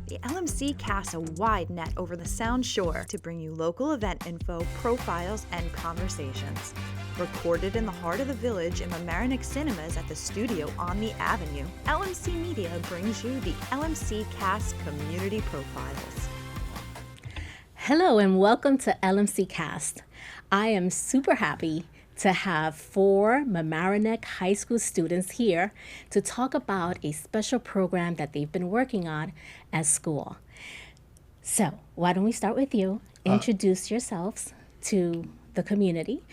The LMC casts a wide net over the Sound Shore to bring you local event info, profiles, and conversations. Recorded in the heart of the village in Mamaroneck Cinemas at the studio on the Avenue, LMC Media brings you the LMC Cast Community Profiles. Hello and welcome to LMC Cast. I am super happy to have 4 Mamaroneck High School students here to talk about a special program that they've been working on at school. So why don't we start with you? Introduce yourselves to the community,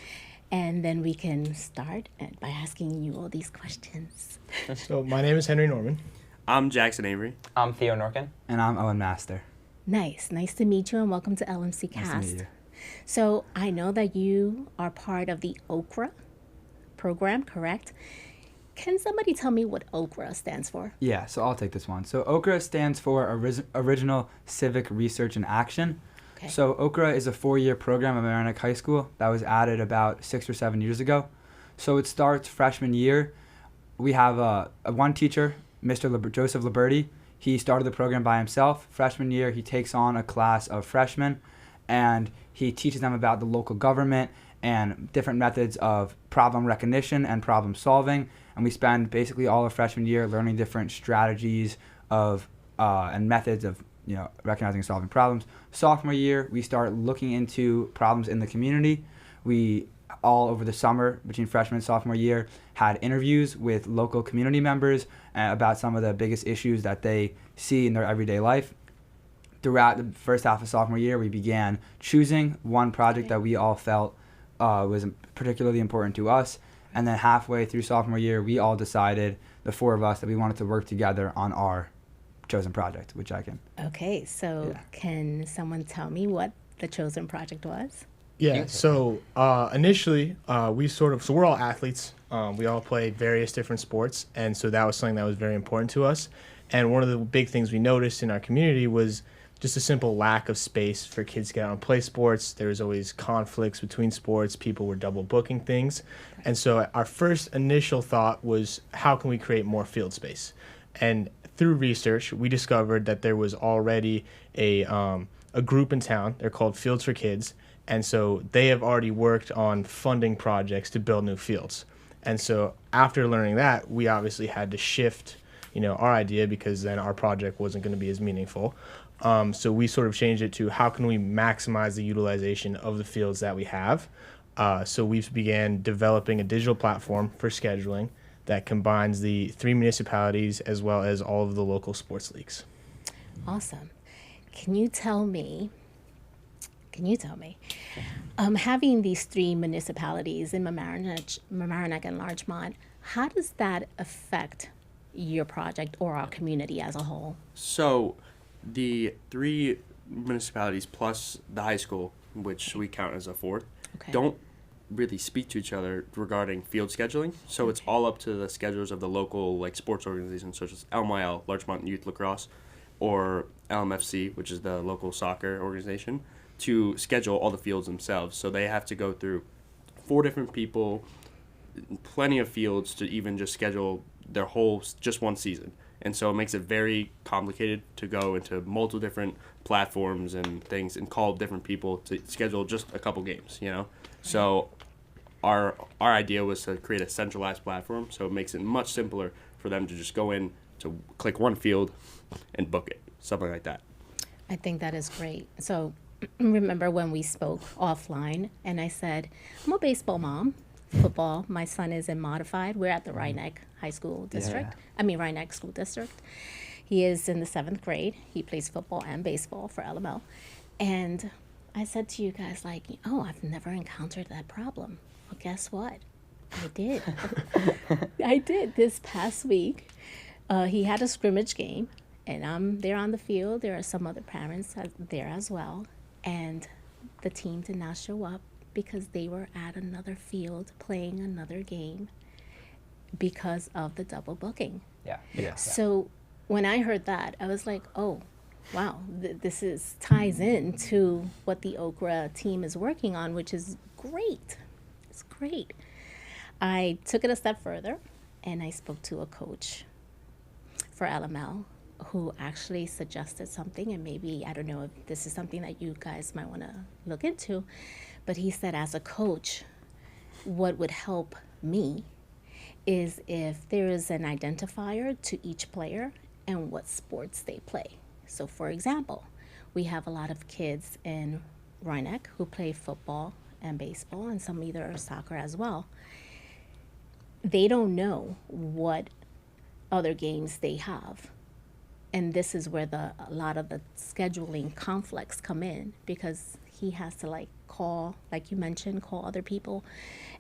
and then we can start by asking you all these questions. So my name is Henry Norman. I'm Jackson Avery. I'm Theo Norkin. And I'm Owen Master. Nice to meet you, and welcome to LMC Cast. Nice to meet you. So I know that you are part of the OCRA program, correct? Can somebody tell me what OCRA stands for? Yeah, so I'll take this one. So OCRA stands for Original Civic Research and Action. Okay. So OCRA is a 4-year program at Mamaroneck High School that was added about 6 or 7 years ago. So it starts freshman year. We have one teacher, Mr. Joseph Liberti. He started the program by himself. Freshman year, he takes on a class of freshmen, and he teaches them about the local government and different methods of problem recognition and problem solving. And we spend basically all of freshman year learning different strategies of and methods of recognizing and solving problems. Sophomore year, we start looking into problems in the community. We all over the summer between freshman and sophomore year had interviews with local community members about some of the biggest issues that they see in their everyday life. Throughout the first half of sophomore year, we began choosing one project that we all felt was particularly important to us. And then halfway through sophomore year, we all decided, the 4 of us, that we wanted to work together on our chosen project, which I can. Okay, so Can someone tell me what the chosen project was? Yeah, so initially, so we're all athletes. We all played various different sports, and so that was something that was very important to us. And one of the big things we noticed in our community was just a simple lack of space for kids to get out and play sports. There was always conflicts between sports. People were double booking things. And so our first initial thought was, how can we create more field space? And through research, we discovered that there was already a group in town. They're called Fields for Kids. And so they have already worked on funding projects to build new fields. And so after learning that, we obviously had to shift our idea, because then our project wasn't going to be as meaningful. So we sort of changed it to, how can we maximize the utilization of the fields that we have? So we began developing a digital platform for scheduling that combines the 3 municipalities as well as all of the local sports leagues. Awesome. Can you tell me, having these 3 municipalities in Mamaroneck and Larchmont, how does that affect your project or our community as a whole? So the 3 municipalities plus the high school, which we count as a 4th, don't really speak to each other regarding field scheduling. So it's all up to the schedulers of the local sports organizations, such as LMYL, Larchmont Youth Lacrosse, or LMFC, which is the local soccer organization, to schedule all the fields themselves. So they have to go through 4 different people, plenty of fields to even just schedule their whole just one season. And so it makes it very complicated to go into multiple different platforms and things and call different people to schedule just a couple games, So our idea was to create a centralized platform, so it makes it much simpler for them to just go in to click one field and book it, something like that. I think that is great. So remember when we spoke offline and I said, I'm a baseball mom. Football, my son is in modified. We're at the Rhinebeck High School District. Rhinebeck School District. He is in the 7th grade. He plays football and baseball for LML. And I said to you guys, I've never encountered that problem. Well, guess what? I did. I did. This past week, he had a scrimmage game, and I'm there on the field. There are some other parents there as well. And the team did not show up because they were at another field playing another game because of the double booking. Yeah. So when I heard that, I was like, oh, wow, this ties in to what the OCRA team is working on, which is great. It's great. I took it a step further, and I spoke to a coach for LML who actually suggested something, and maybe, I don't know if this is something that you guys might want to look into, but he said as a coach, what would help me is if there is an identifier to each player and what sports they play. So for example, we have a lot of kids in Rhinebeck who play football and baseball and some either soccer as well. They don't know what other games they have. And this is where a lot of the scheduling conflicts come in, because he has to like call, like you mentioned, call other people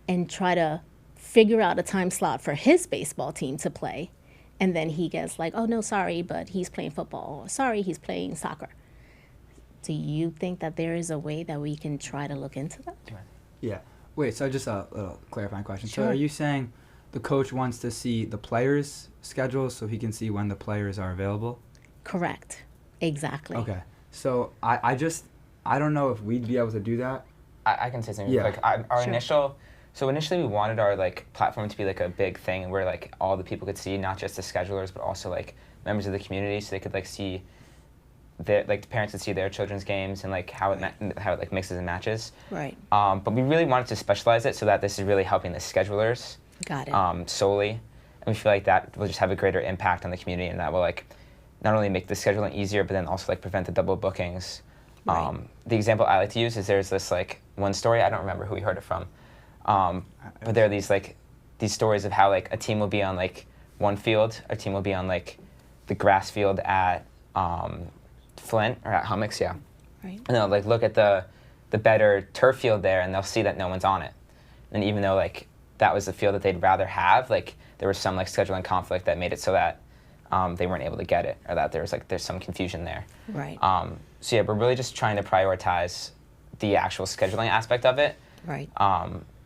and try to figure out a time slot for his baseball team to play. And then he gets like, oh no, sorry, but he's playing football, or sorry, he's playing soccer. Do you think that there is a way that we can try to look into that? Yeah. Wait, so just a little clarifying question. Sure. So are you saying the coach wants to see the players' schedules so he can see when the players are available? Correct. Exactly. Okay. So I don't know if we'd be able to do that. I can say something Yeah. real quick. Our Sure. initially we wanted our like platform to be like a big thing where like all the people could see, not just the schedulers, but also like members of the community, so they could like see the parents could see their children's games and like how it like mixes and matches. Right. But we really wanted to specialize it so that this is really helping the schedulers Got it. solely, and we feel like that will just have a greater impact on the community, and that will like not only make the scheduling easier, but then also like prevent the double bookings. Right. The example I like to use is there's this like one story, I don't remember who we heard it from, but there are these stories of how like a team will be on like one field, a team will be on like the grass field at Flint or at Hummocks, yeah. Right. And they'll like look at the better turf field there, and they'll see that no one's on it. And even though like that was the field that they'd rather have, like there was some like scheduling conflict that made it so that they weren't able to get it, or that there's some confusion there. Right. So yeah, we're really just trying to prioritize the actual scheduling aspect of it. Right.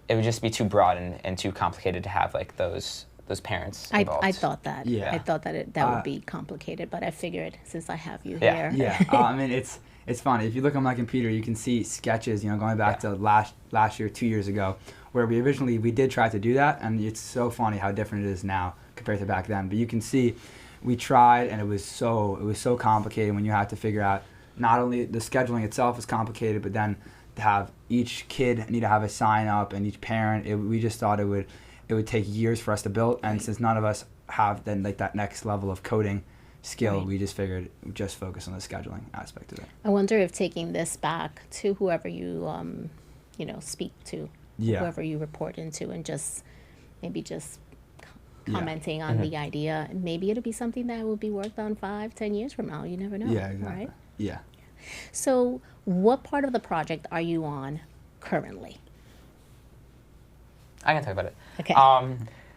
It would just be too broad and too complicated to have like those parents involved. I thought that. Yeah. I thought that that would be complicated, but I figured since I have you Yeah. here. Yeah. I mean, it's funny. If you look on my computer, you can see sketches, going back to last year, 2 years ago, where we did try to do that, and it's so funny how different it is now compared to back then. But you can see we tried, and it was so complicated when you had to figure out not only the scheduling itself is complicated, but then to have each kid need to have a sign up and each parent. We just thought it would take years for us to build, and since none of us have then like that next level of coding skill, Right. we just figured we'd just focus on the scheduling aspect of it. I wonder if taking this back to whoever you speak to, Yeah. whoever you report into, and maybe Yeah. commenting on the idea, maybe it'll be something that will be worked on 5-10 years from now. You never know. Yeah, exactly. Right? Yeah. So what part of the project are you on currently? I can talk about it. Okay.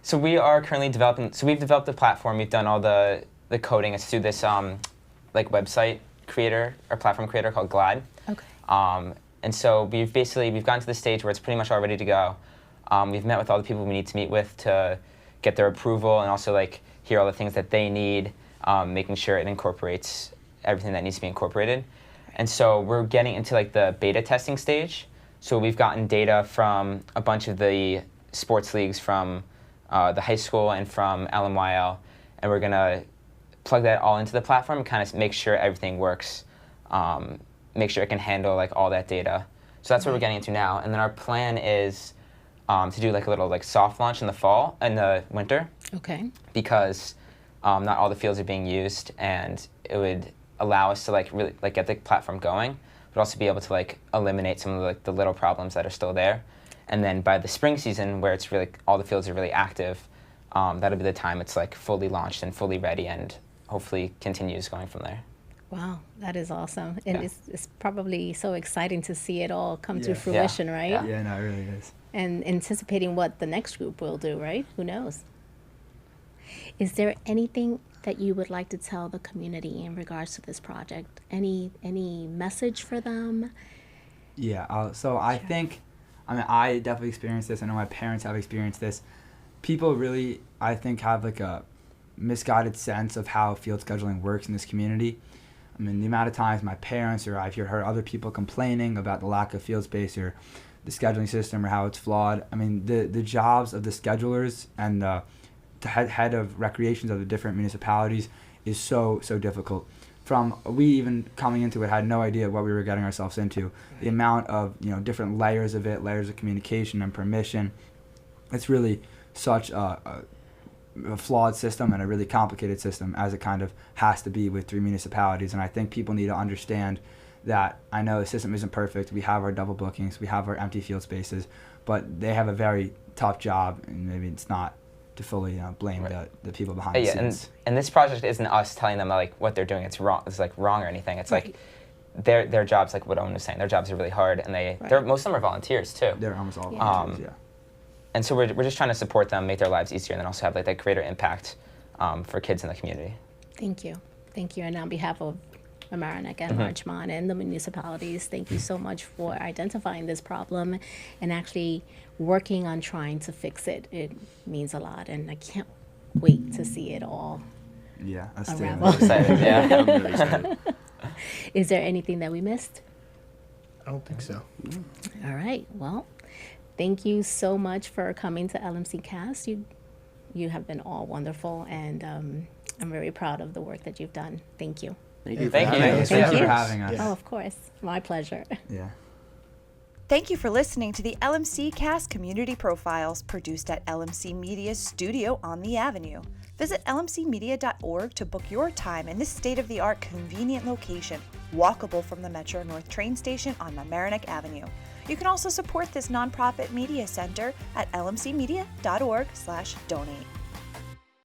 So we are currently developing. So we've developed a platform. We've done all the coding. It's through this like website creator or platform creator called Glide. Okay. And so we've gotten to the stage where it's pretty much all ready to go. We've met with all the people we need to meet with to get their approval, and also like hear all the things that they need, making sure it incorporates everything that needs to be incorporated. And so we're getting into like the beta testing stage. So we've gotten data from a bunch of the sports leagues from the high school and from LMYL, and we're gonna plug that all into the platform and kind of make sure everything works, make sure it can handle like all that data. So that's what we're getting into now. And then our plan is to do like a little like soft launch in the winter, Okay. because not all the fields are being used, and it would allow us to like really like get the platform going, but also be able to like eliminate some of like the little problems that are still there. And then by the spring season, where it's really all the fields are really active, that'll be the time it's like fully launched and fully ready, and hopefully continues going from there. Wow, that is awesome. And Yeah. it's probably so exciting to see it all come to Yeah. fruition, right? Yeah. Yeah, no, it really is. And anticipating what the next group will do, right? Who knows? Is there anything that you would like to tell the community in regards to this project? Any message for them? Yeah, so I think, I definitely experienced this. I know my parents have experienced this. People really, I think, have like a misguided sense of how field scheduling works in this community. The amount of times my parents or I've heard other people complaining about the lack of field space or the scheduling system or how it's flawed. The jobs of the schedulers and the head of recreations of the different municipalities is so difficult. We even coming into it had no idea what we were getting ourselves into. The amount of different layers of it, layers of communication and permission. It's really such a flawed system and a really complicated system, as it kind of has to be with 3 municipalities. And I think people need to understand that I know the system isn't perfect. We have our double bookings, we have our empty field spaces, but they have a very tough job, and maybe it's not to fully blame the people behind the scenes. And this project isn't us telling them like what they're doing. It's wrong. It's like wrong or anything. It's like their jobs, like what Owen was saying. Their jobs are really hard, and most of them are volunteers too. They're almost all volunteers. And so we're just trying to support them, make their lives easier, and then also have like that greater impact for kids in the community. Thank you. And on behalf of Mamaroneck and Larchmont and the municipalities, thank you so much for identifying this problem and actually working on trying to fix it. It means a lot, and I can't wait to see it all unravel. I'm excited. Yeah, I'm really excited. Is there anything that we missed? I don't think so. All right. Well, thank you so much for coming to LMC Cast. You have been all wonderful, and I'm very proud of the work that you've done. Thank you. Thank you. Thank you. Thank you for having us. Oh, of course. My pleasure. Yeah. Thank you for listening to the LMC Cast Community Profiles, produced at LMC Media's studio on the Avenue. Visit lmcmedia.org to book your time in this state-of-the-art convenient location, walkable from the Metro North train station on Mamaroneck Avenue. You can also support this nonprofit media center at lmcmedia.org/donate.